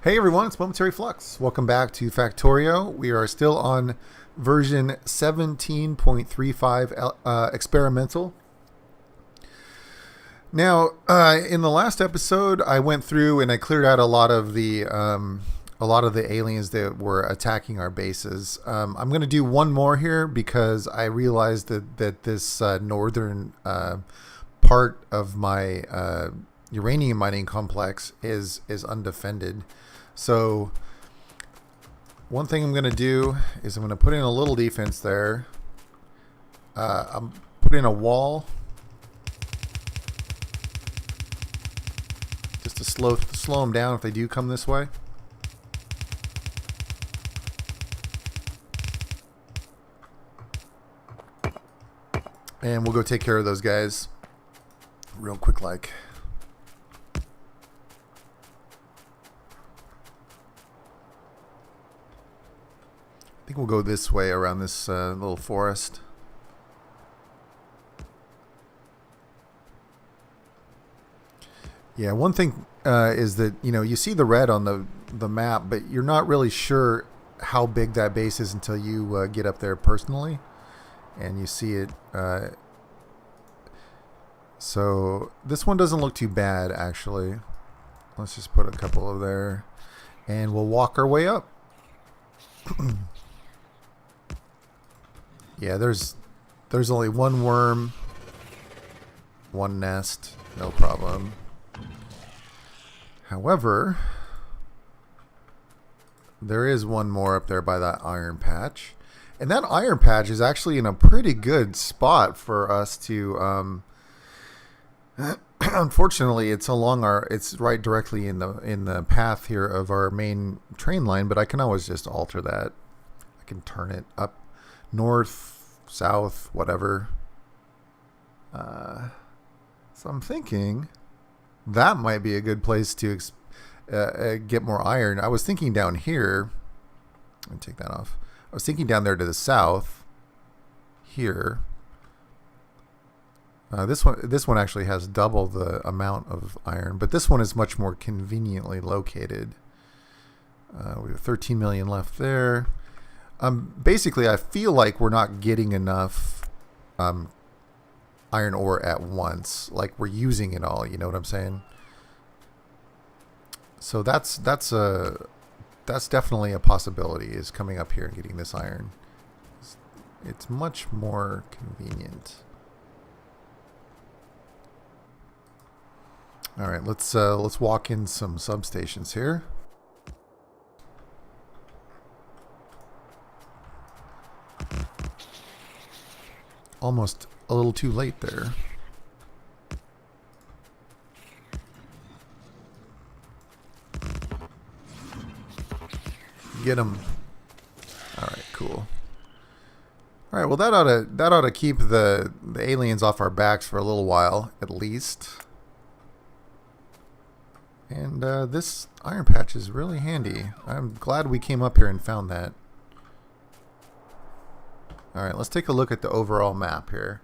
Hey everyone, it's Momentary Flux. Welcome back to Factorio. We are still on version 17.35 experimental. Now, in the last episode, I went through and I cleared out a lot of the aliens that were attacking our bases. I'm going to do one more here because I realized that this northern part of my uranium mining complex is undefended. So one thing I'm going to do is I'm going to put in a little defense there. I'm put in a wall just to slow them down if they do come this way. And we'll go take care of those guys real quick like. I think we'll go this way around this little forest. Yeah, one thing is that, you see the red on the map, but you're not really sure how big that base is until you get up there personally and you see it. So this one doesn't look too bad, actually. Let's just put a couple over there and we'll walk our way up. Yeah, there's only one worm, one nest, no problem. However, there is one more up there by that iron patch. And that iron patch is actually in a pretty good spot for us to unfortunately it's right directly in the path here of our main train line, but I can always just alter that. I can turn it up north, south, whatever. So I'm thinking that might be a good place to get more iron. I was thinking down here. Let me take that off. I was thinking down there to the south. Here. This one actually has double the amount of iron, but this one is much more conveniently located. We have 13 million left there. Basically, I feel like we're not getting enough iron ore at once. Like we're using it all. You know what I'm saying? So that's definitely a possibility. Is coming up here and getting this iron. It's much more convenient. All right, let's walk in some substations here. Almost a little too late there. Get him. All right, cool. All right, well that ought to keep the aliens off our backs for a little while at least. And this iron patch is really handy. I'm glad we came up here and found that. Alright, let's take a look at the overall map here.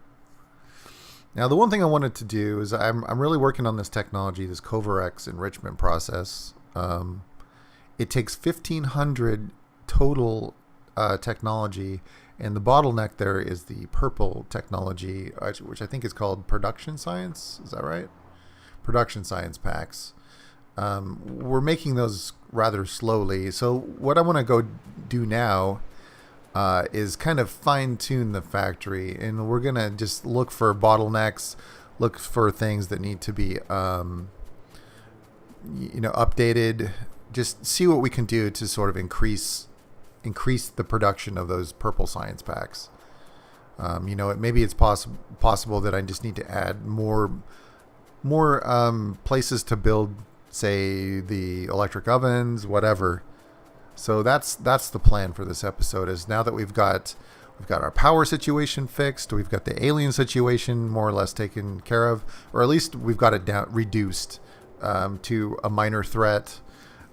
Now, the one thing I wanted to do is I'm really working on this technology, this Covarex enrichment process. It takes 1,500 total technology, and the bottleneck there is the purple technology, which I think is called production science. Is that right? Production science packs. We're making those rather slowly. So what I want to go do now is kind of fine-tune the factory, and we're going to just look for bottlenecks, look for things that need to be updated, just see what we can do to sort of increase the production of those purple science packs. Maybe it's possible that I just need to add more places to build, say, the electric ovens, whatever. So that's the plan for this episode. Is now that we've got our power situation fixed, we've got the alien situation more or less taken care of, or at least we've got it reduced to a minor threat.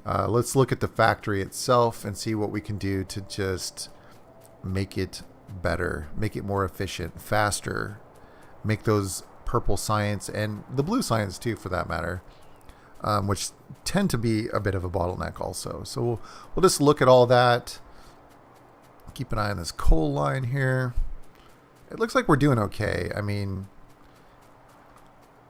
Let's look at the factory itself and see what we can do to just make it better, make it more efficient, faster, make those purple science and the blue science too, for that matter, which tend to be a bit of a bottleneck also. So we'll just look at all that. Keep an eye on this coal line here. It looks like we're doing okay. I mean,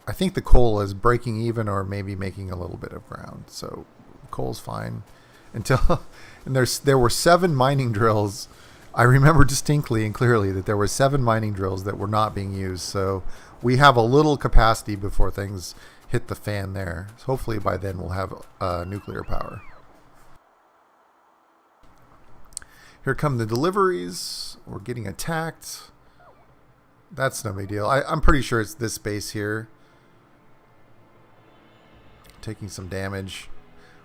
I think the coal is breaking even or maybe making a little bit of ground. So coal's fine until and there were 7 mining drills. I remember distinctly and clearly that there were 7 mining drills that were not being used. So we have a little capacity before things hit the fan there. So hopefully by then we'll have nuclear power. Here come the deliveries. We're getting attacked. That's no big deal. I'm pretty sure it's this base here. Taking some damage.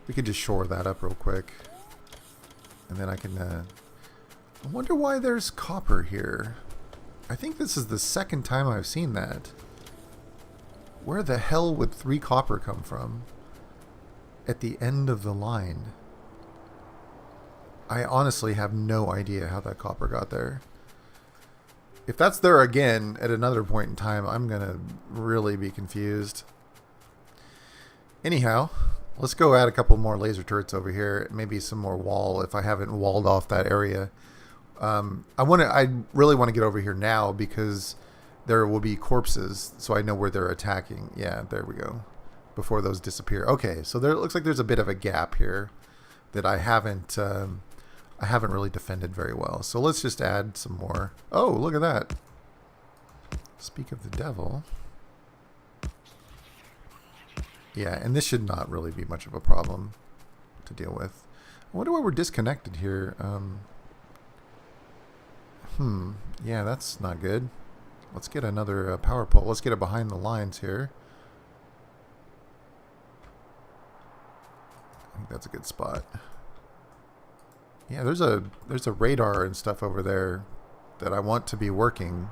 We could just shore that up real quick. And then I can... I wonder why there's copper here. I think this is the second time I've seen that. Where the hell would 3 copper come from? At the end of the line. I honestly have no idea how that copper got there. If that's there again at another point in time, I'm going to really be confused. Anyhow, let's go add a couple more laser turrets over here. Maybe some more wall if I haven't walled off that area. I really want to get over here now because there will be corpses, so I know where they're attacking. Yeah, there we go. Before those disappear. Okay, so there it looks like there's a bit of a gap here that I haven't really defended very well. So let's just add some more. Oh, look at that. Speak of the devil. Yeah, and this should not really be much of a problem to deal with. I wonder why we're disconnected here. Yeah, that's not good. Let's get another power pole. Let's get it behind the lines here. I think that's a good spot. Yeah, there's a radar and stuff over there that I want to be working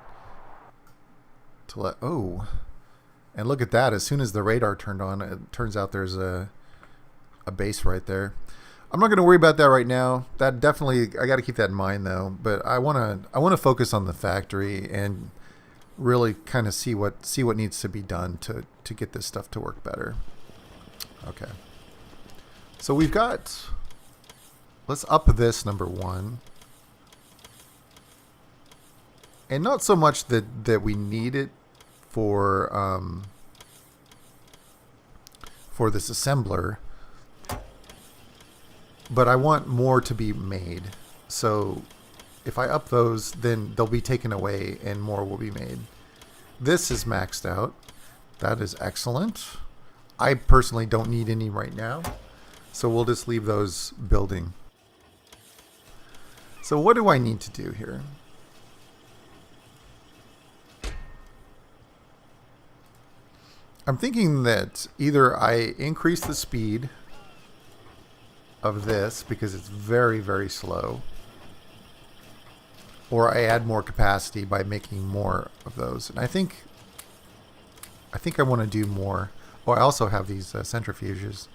to let... Oh, and look at that. As soon as the radar turned on, it turns out there's a base right there. I'm not going to worry about that right now. That definitely, I got to keep that in mind though. But I want to focus on the factory and really kind of see what needs to be done to get this stuff to work better. Okay. So we've got... Let's up this number 1. And not so much that we need it for this assembler, but I want more to be made. So if I up those, then they'll be taken away and more will be made. This is maxed out. That is excellent. I personally don't need any right now, so we'll just leave those building. So what do I need to do here? I'm thinking that either I increase the speed of this because it's very, very slow, or I add more capacity by making more of those. And I think I want to do more. Oh, I also have these centrifuges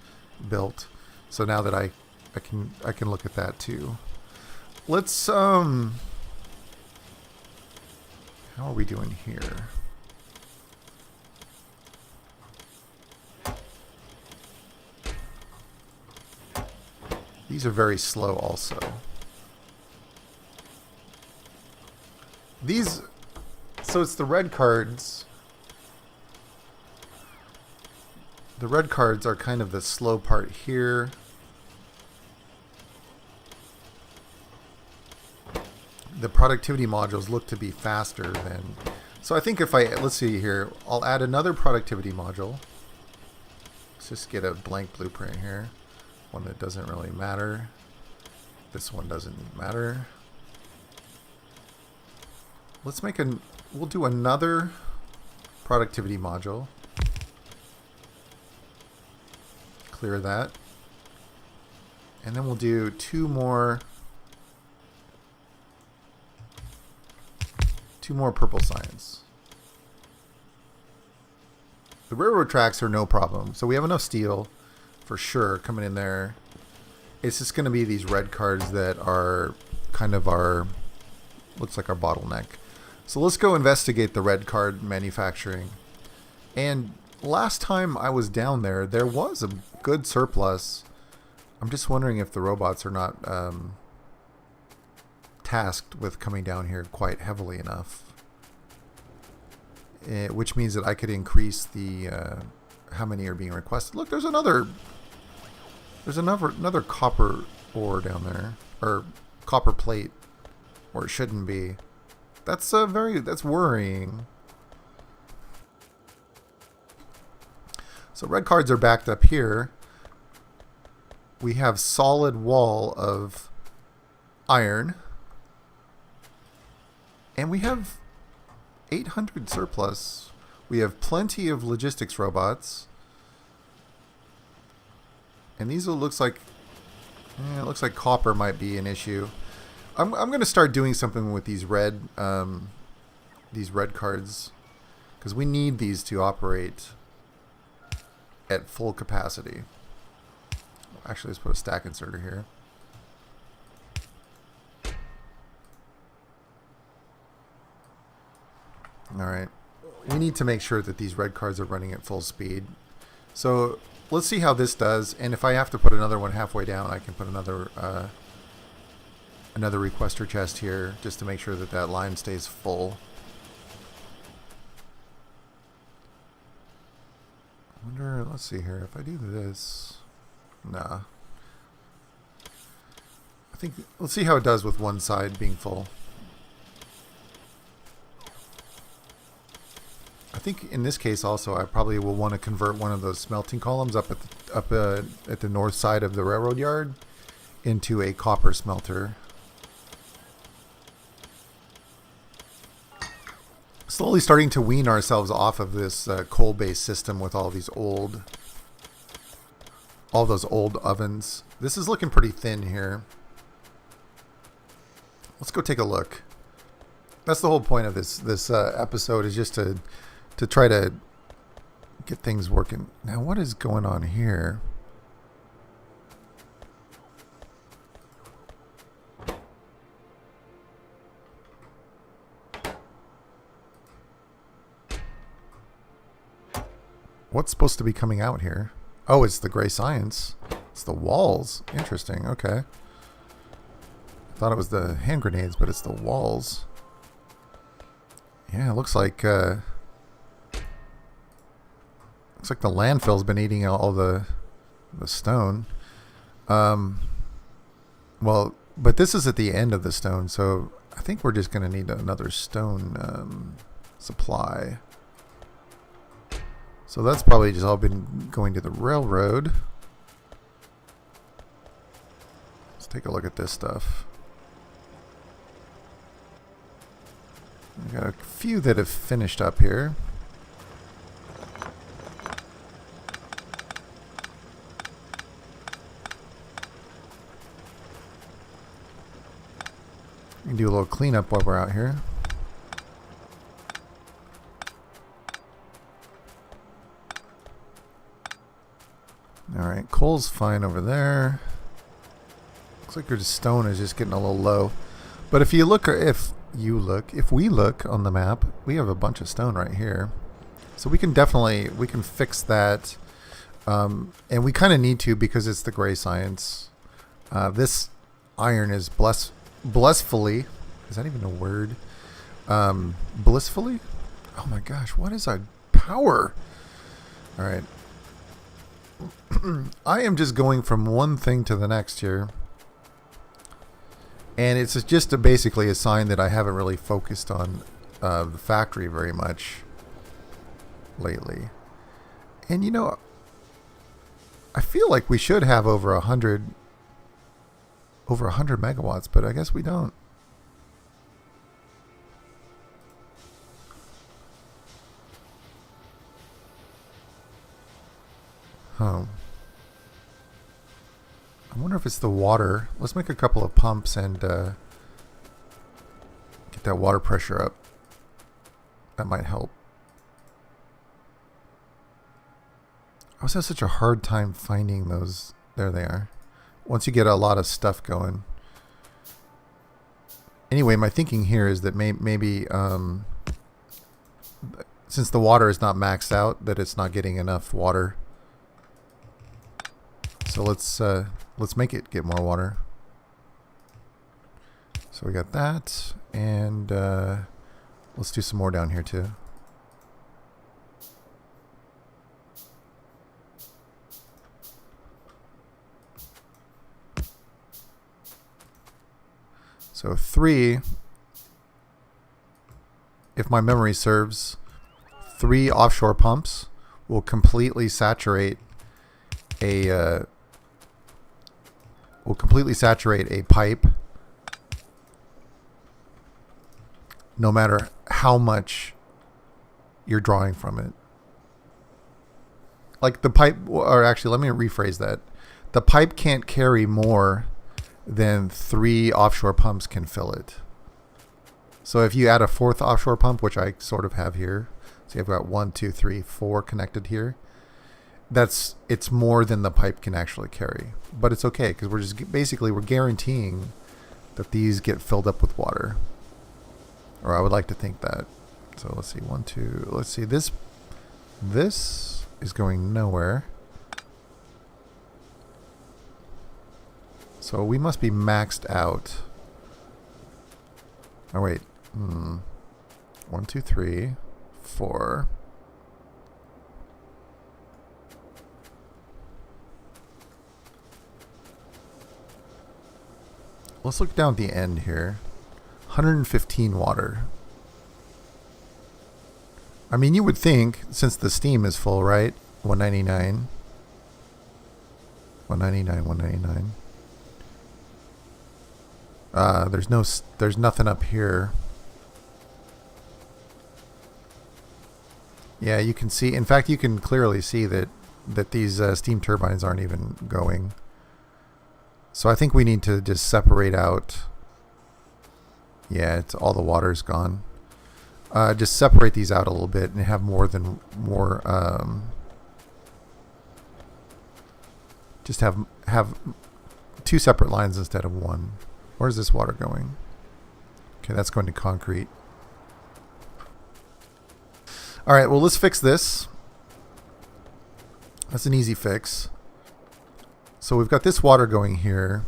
built, so now that I can look at that too. Let's how are we doing here? These are very slow also. These, so it's the red cards. The red cards are kind of the slow part here. The productivity modules look to be faster than... So I think if let's see here, I'll add another productivity module. Let's just get a blank blueprint here. One that doesn't really matter. This one doesn't matter. Let's make we'll do another productivity module. Clear that. And then we'll do 2 more purple science. The railroad tracks are no problem. So we have enough steel for sure coming in there. It's just going to be these red cards that are kind of looks like our bottleneck. So let's go investigate the red card manufacturing. And last time I was down there, there was a good surplus. I'm just wondering if the robots are not tasked with coming down here quite heavily enough. Which means that I could increase the how many are being requested. Look, there's another copper ore down there, or copper plate, or it shouldn't be. That's worrying. So red cards are backed up here. We have solid wall of iron, and we have 800 surplus. We have plenty of logistics robots, and these looks like it looks like copper might be an issue. I'm going to start doing something with these red cards, because we need these to operate at full capacity. Actually, let's put a stack inserter here. Alright. We need to make sure that these red cards are running at full speed. So let's see how this does, and if I have to put another one halfway down, I can put another requester chest here just to make sure that that line stays full. I wonder, let's see here, if I do this, nah. I think, let's see how it does with one side being full. I think in this case also I probably will want to convert one of those smelting columns up at the north side of the railroad yard into a copper smelter. Slowly starting to wean ourselves off of this coal-based system with all those old ovens. This is looking pretty thin here. Let's go take a look. That's the whole point of this episode, is just to try to get things working. Now, what is going on here? What's supposed to be coming out here? Oh, it's the gray science. It's the walls. Interesting. Okay. I thought it was the hand grenades, but it's the walls. Yeah, it looks like the landfill's been eating all the stone. Well, but this is at the end of the stone, so I think we're just going to need another stone supply. So that's probably just all been going to the railroad. Let's take a look at this stuff. We got a few that have finished up here. We can do a little cleanup while we're out here. Alright, coal's fine over there. Looks like your stone is just getting a little low. But if we look on the map, we have a bunch of stone right here. So we can fix that. And we kind of need to, because it's the gray science. This iron is blissfully, is that even a word? Blissfully? Oh my gosh, what is our power? Alright. I am just going from one thing to the next here. And it's just basically a sign that I haven't really focused on the factory very much lately. And you know, I feel like we should have over 100 megawatts, but I guess we don't. Oh. I wonder if it's the water. Let's make a couple of pumps and get that water pressure up. That might help. I always have such a hard time finding those. There they are. Once you get a lot of stuff going. Anyway, my thinking here is that maybe since the water is not maxed out, that it's not getting enough water. So let's make it get more water. So we got that, and let's do some more down here too. So 3, if my memory serves, 3 offshore pumps will completely saturate a pipe, no matter how much you're drawing from it. Like the pipe, or actually, let me rephrase that. The pipe can't carry more than 3 offshore pumps can fill it. So if you add a 4th offshore pump, which I sort of have here, so you've got 1, 2, 3, 4 connected here. It's more than the pipe can actually carry, but it's okay because we're guaranteeing that these get filled up with water, or I would like to think that. So let's see, 1, 2. Let's see, this is going nowhere. So we must be maxed out. Oh wait. 1, 2, 3, 4. Let's look down at the end here. 115 water. I mean, you would think, since the steam is full, right? 199. 199, 199. There's nothing up here. Yeah, you can see. In fact, you can clearly see that these steam turbines aren't even going. So I think we need to just separate out. Yeah, all the water's gone. Just separate these out a little bit and have more. Just have 2 separate lines instead of 1. Where's this water going? Okay, that's going to concrete. All right, well, let's fix this. That's an easy fix. So we've got this water going here.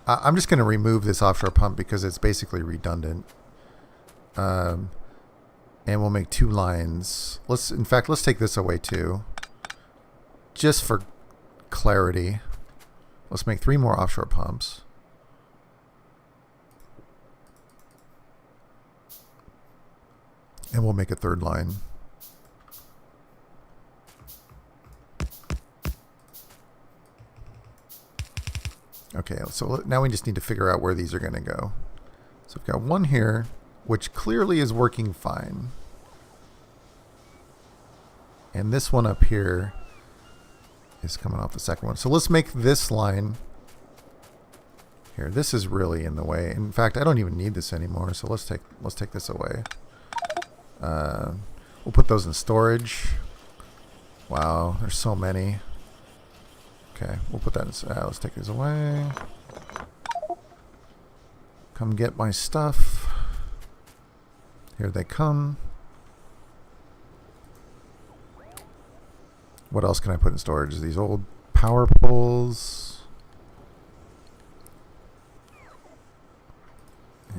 I'm just going to remove this offshore pump because it's basically redundant. And we'll make 2 lines. In fact, let's take this away too. Just for clarity. Let's make 3 more offshore pumps. And we'll make a 3rd line. Okay, so now we just need to figure out where these are going to go. So we've got 1 here, which clearly is working fine. And this one up here is coming off the second one. So let's make this line here. This is really in the way. In fact, I don't even need this anymore. So let's take this away. We'll put those in storage. Wow, there's so many. Okay, we'll put that in. Let's take these away. Come get my stuff. Here they come. What else can I put in storage? These old power poles.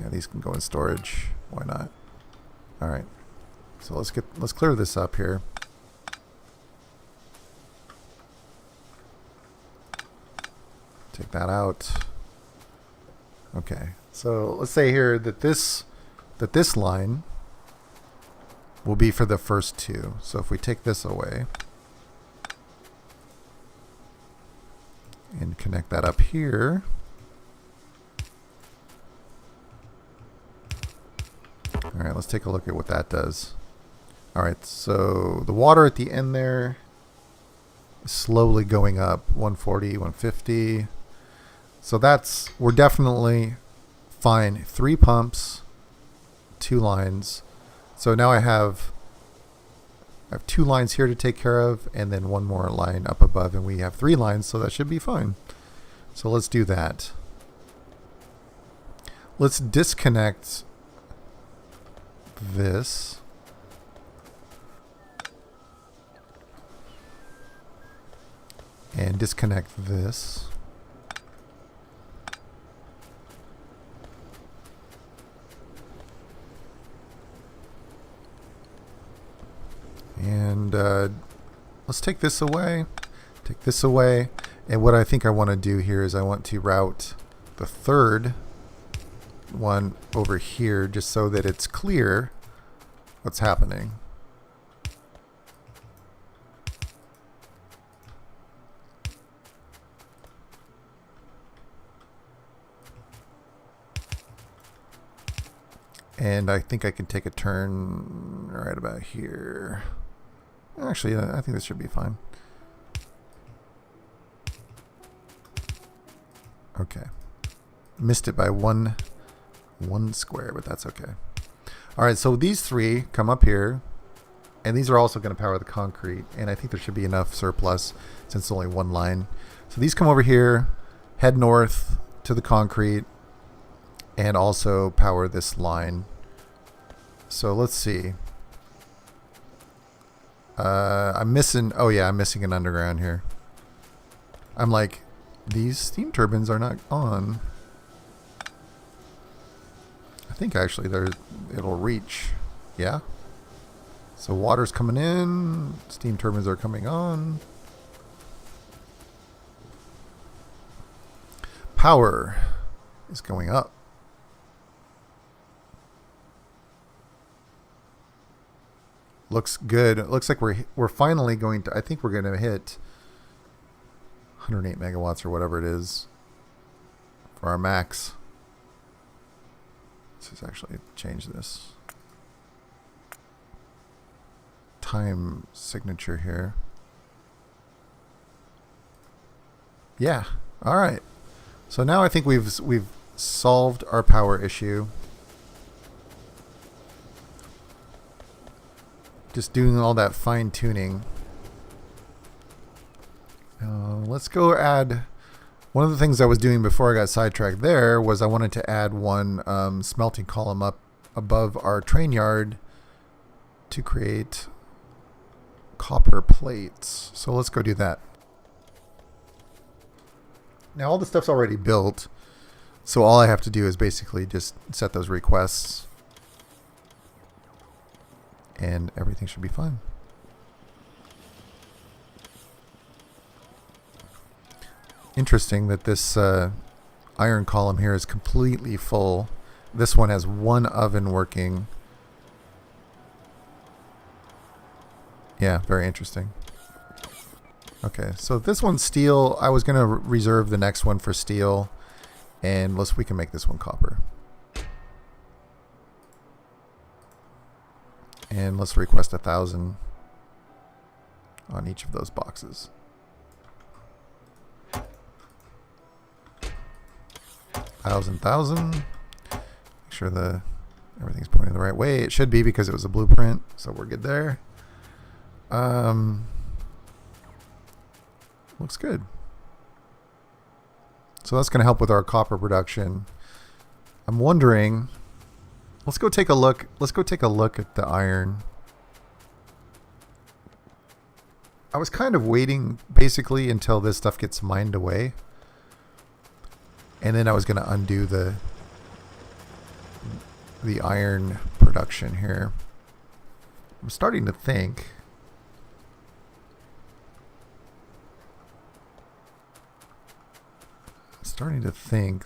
Yeah, these can go in storage. Why not? All right. So let's clear this up here. Take that out. Okay. So let's say here that this line will be for the first 2. So if we take this away and connect that up here. All right, let's take a look at what that does. All right, so the water at the end there is slowly going up, 140, 150. So we're definitely fine. 3 pumps, 2 lines. So now I have 2 lines here to take care of, and then 1 more line up above, and we have 3 lines, so that should be fine. So let's do that. Let's disconnect this. and disconnect this. And let's take this away, take this away. And what I think I want to do here is I want to route the third one over here just so that it's clear what's happening. And I think I can take a turn right about here. Actually, I think this should be fine. Okay. Missed it by one square, but that's okay. All right, so these three come up here, and these are also going to power the concrete, and I think there should be enough surplus since it's only one line. So these come over here, head north to the concrete, and also power this line. So let's see. I'm missing an underground here. I'm like, these steam turbines are not on. I think actually it'll reach. Yeah. So water's coming in, steam turbines are coming on. Power is going up. Looks good. It looks like we're finally going to, I think we're going to hit 108 megawatts or whatever it is for our max. Let's actually change this time signature here. Yeah. All right. So now I think we've solved our power issue. Just doing all that fine tuning. Let's go add. One of the things I was doing before I got sidetracked there was I wanted to add one smelting column up above our train yard to create copper plates. So let's go do that. Now all the stuff's already built, so all I have to do is basically just set those requests, and everything should be fine. Interesting that this iron column here is completely full. This one has one oven working. Yeah, very interesting. Okay, so this one's steel. I was going to reserve the next one for steel, and we can make this one copper. And let's request 1,000 on each of those boxes. Thousand. Make sure everything's pointing the right way. It should be because it was a blueprint, so we're good there. Looks good. So that's going to help with our copper production. I'm wondering. Let's go take a look. Let's go take a look at the iron. I was kind of waiting basically until this stuff gets mined away. And then I was going to undo the iron production here. I'm starting to think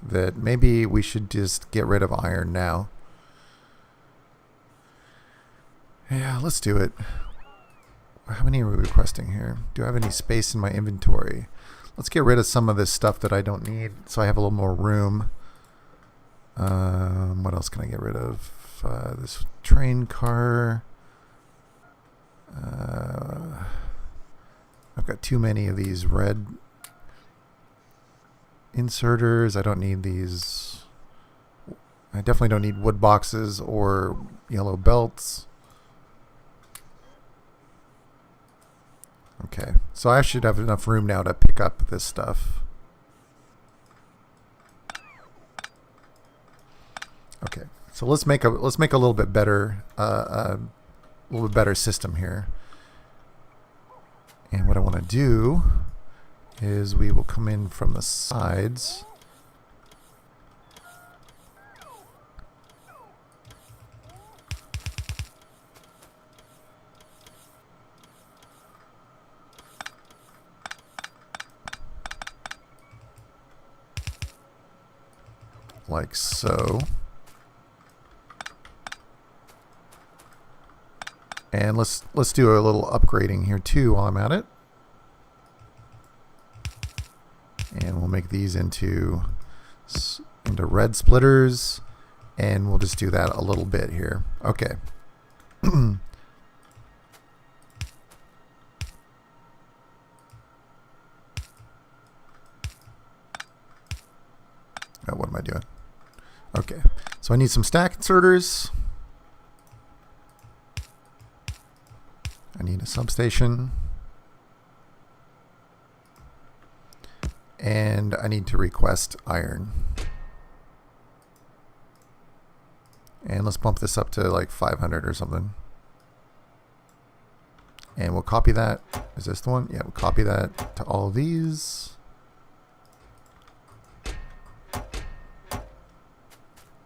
that maybe we should just get rid of iron now. Yeah, let's do it. How many are we requesting here? Do I have any space in my inventory? Let's get rid of some of this stuff that I don't need so I have a little more room. What else can I get rid of? This train car. I've got too many of these red inserters. I don't need these. I definitely don't need wood boxes or yellow belts. Okay, so I should have enough room now to pick up this stuff. Okay, so let's make a little bit better system here. And what I want to do is we will come in from the sides. Like so. And let's do a little upgrading here too while I'm at it. And we'll make these into red splitters, and we'll just do that a little bit here. Okay. Oh, what am I doing? Okay, so I need some stack inserters. I need a substation. And I need to request iron. And let's bump this up to like 500 or something. And we'll copy that. Is this the one? Yeah, we'll copy that to all of these.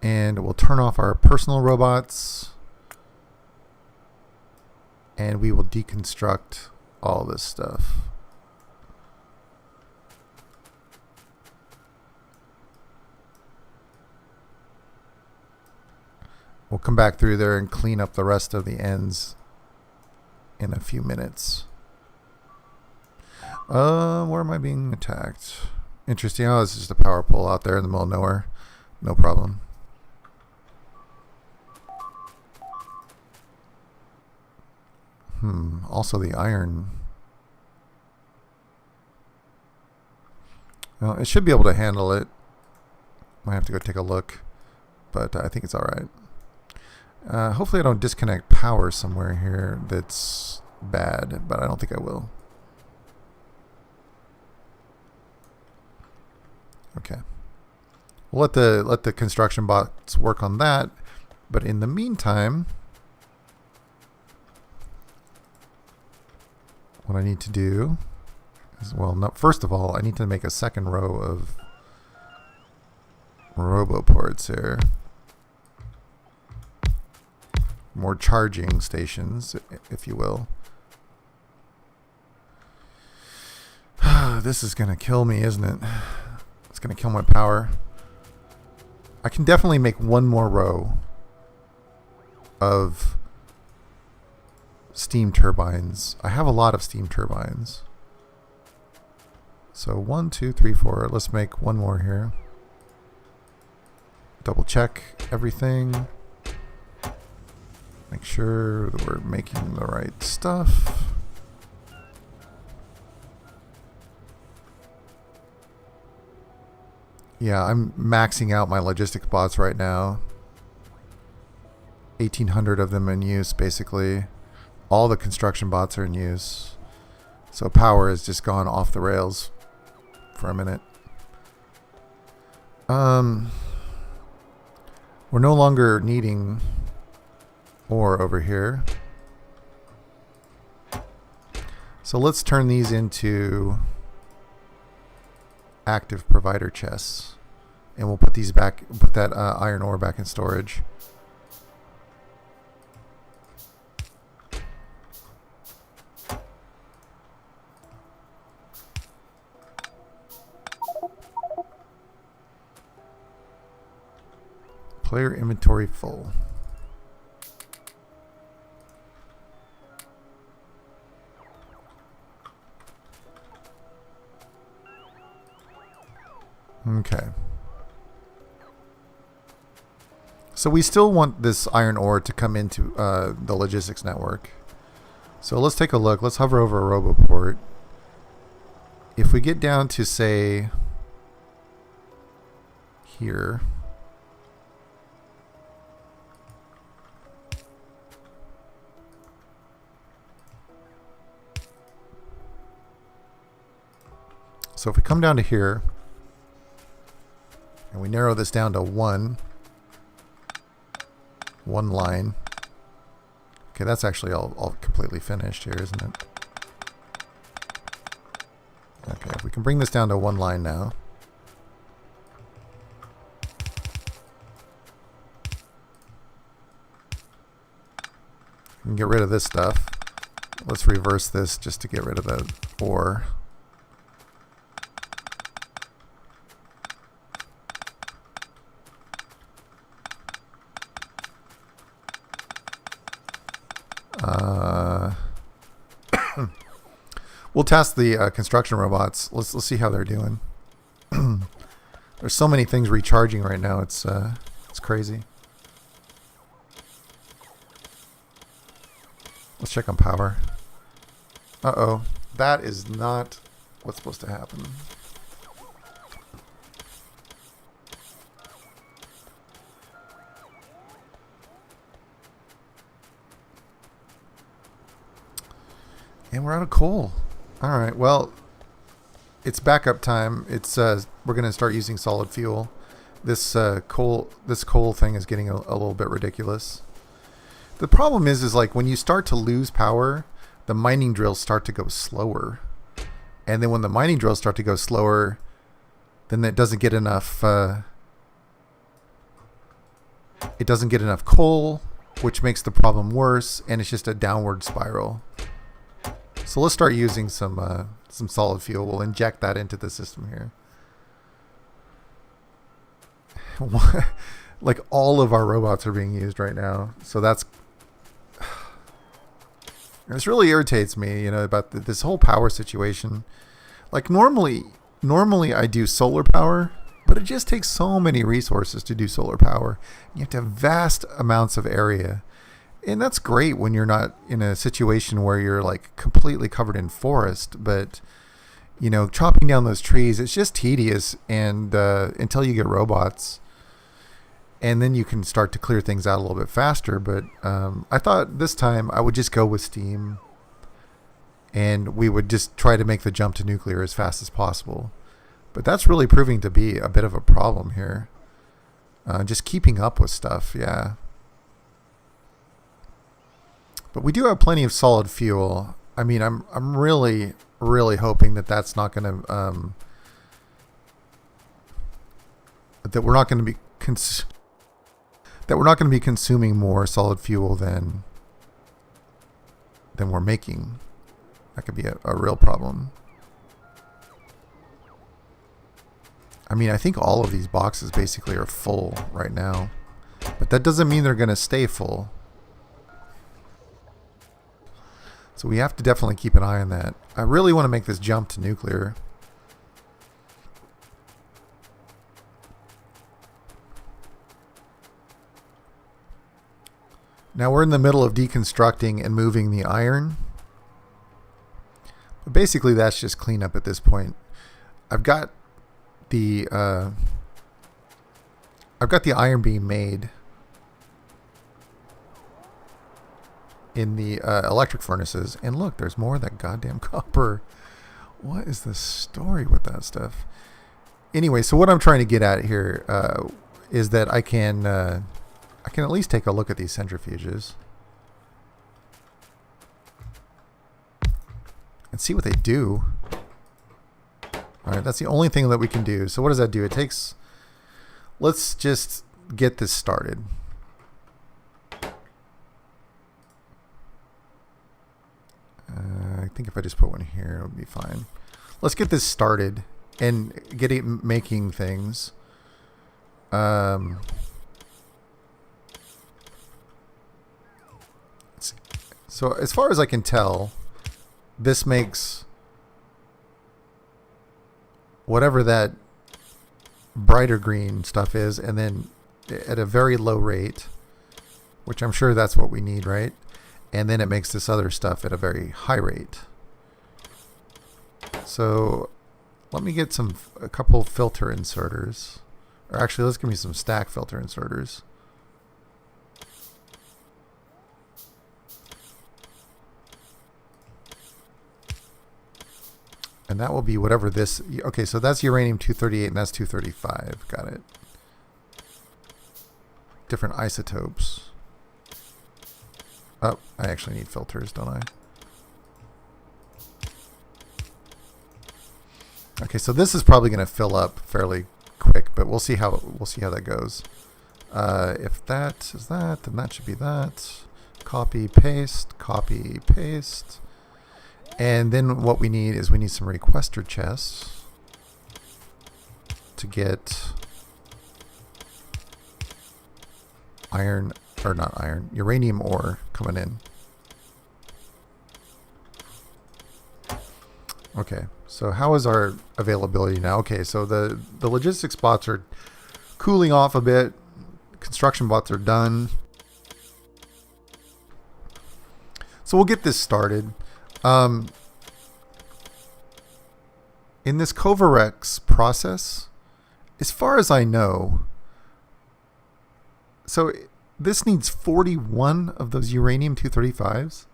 And we'll turn off our personal robots. And we will deconstruct all this stuff. We'll come back through there and clean up the rest of the ends in a few minutes. Where am I being attacked? Interesting. Oh, this is just a power pole out there in the middle of nowhere. No problem. Also the iron. Well, it should be able to handle it. Might have to go take a look, but I think it's all right. Hopefully I don't disconnect power somewhere here that's bad, but I don't think I will. Okay. We'll let the construction bots work on that, but in the meantime, what I need to do is, well, first of all, I need to make a second row of roboports here. More charging stations, if you will. This is going to kill me, isn't it? It's going to kill my power. I can definitely make one more row of steam turbines. I have a lot of steam turbines. So 1, 2, 3, 4. Let's make one more here. Double check everything. Make sure that we're making the right stuff. Yeah, I'm maxing out my logistics bots right now. 1,800 of them in use, basically. All the construction bots are in use. So power has just gone off the rails for a minute. We're no longer needing ore over here. So let's turn these into active provider chests, and we'll put these back, put that iron ore back in storage. Player inventory full. Okay. So we still want this iron ore to come into the logistics network. So let's take a look. Let's hover over a roboport. If we get down to, say, here. So if we come down to here, and we narrow this down to one line. Okay, that's actually all completely finished here, isn't it? Okay, we can bring this down to one line now. We can get rid of this stuff. Let's reverse this just to get rid of the ore. We'll test the construction robots. Let's see how they're doing. There's so many things recharging right now. It's crazy. Let's check on power. Uh-oh. That is not what's supposed to happen. And we're out of coal. All right. Well, it's backup time. It's we're going to start using solid fuel. This coal thing is getting a little bit ridiculous. The problem is like when you start to lose power, the mining drills start to go slower. And then when the mining drills start to go slower, then it doesn't get enough coal, which makes the problem worse, and it's just a downward spiral. So let's start using some solid fuel. We'll inject that into the system here. Like all of our robots are being used right now. So this really irritates me, about this whole power situation. Like normally I do solar power, but it just takes so many resources to do solar power. You have to have vast amounts of area. And that's great when you're not in a situation where you're like completely covered in forest, but chopping down those trees, it's just tedious, and until you get robots, and then you can start to clear things out a little bit faster. But I thought this time I would just go with steam, and we would just try to make the jump to nuclear as fast as possible. But that's really proving to be a bit of a problem here. Just keeping up with stuff, yeah. But we do have plenty of solid fuel. I mean, I'm really hoping that that's not going to that we're not going to be consuming more solid fuel than we're making. That could be a real problem. I mean, I think all of these boxes basically are full right now, but that doesn't mean they're going to stay full. So we have to definitely keep an eye on that. I really want to make this jump to nuclear. Now we're in the middle of deconstructing and moving the iron. But basically that's just cleanup at this point. I've got the iron being made in the electric furnaces, and look, there's more of that goddamn copper. What is the story with that stuff? Anyway, so what I'm trying to get at here is that I can at least take a look at these centrifuges and see what they do. All right, that's the only thing that we can do. So what does that do? It takes. Let's just get this started. I think if I just put one here, it would be fine. Let's get this started and get it making things. So as far as I can tell, this makes whatever that brighter green stuff is, and then at a very low rate, which I'm sure that's what we need, right? And then it makes this other stuff at a very high rate. So let me get a couple filter inserters. Or actually, let's give me some stack filter inserters. And that will be whatever this... Okay, so that's uranium-238 and that's 235. Got it. Different isotopes. Oh, I actually need filters, don't I? Okay, so this is probably going to fill up fairly quick, but we'll see how that goes. If that is that, then that should be that. Copy, paste, and then what we need is we need some requester chests to get iron, or not iron, uranium ore coming in. Okay, so how is our availability now? Okay, so the logistics bots are cooling off a bit. Construction bots are done. So we'll get this started. In this Covarex process, as far as I know, so this needs 41 of those uranium-235s.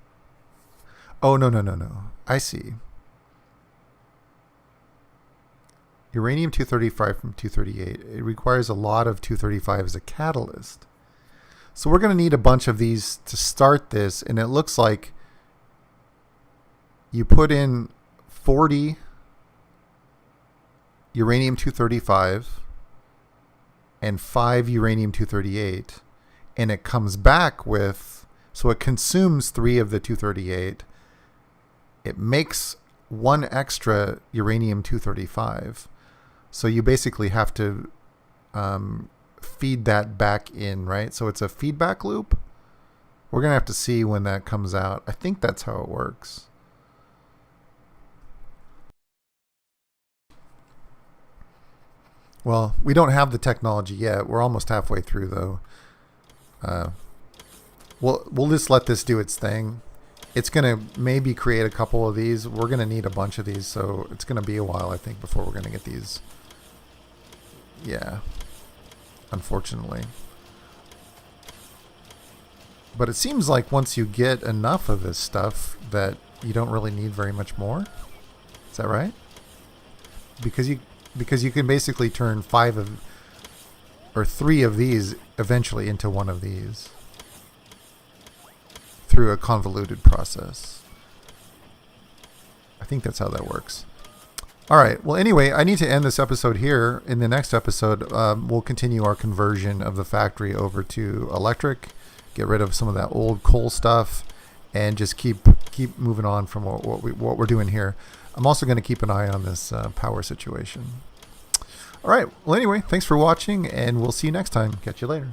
Oh, no. I see. Uranium-235 from 238. It requires a lot of 235 as a catalyst. So we're going to need a bunch of these to start this, and it looks like you put in 40 uranium-235 and 5 uranium-238, and it comes back with, so it consumes 3 of the 238. It makes 1 extra uranium-235. So you basically have to feed that back in, right? So it's a feedback loop. We're going to have to see when that comes out. I think that's how it works. Well, we don't have the technology yet. We're almost halfway through, though. We'll just let this do its thing. It's going to maybe create a couple of these. We're going to need a bunch of these, so it's going to be a while, I think, before we're going to get these. Yeah, unfortunately. But it seems like once you get enough of this stuff that you don't really need very much more. Is that right? Because you can basically turn 3 of these eventually into one of these through a convoluted process. I think that's how that works. All right. Well, anyway, I need to end this episode here. In the next episode, we'll continue our conversion of the factory over to electric, get rid of some of that old coal stuff, and just keep moving on from what we're doing here. I'm also going to keep an eye on this power situation. All right. Well, anyway, thanks for watching, and we'll see you next time. Catch you later.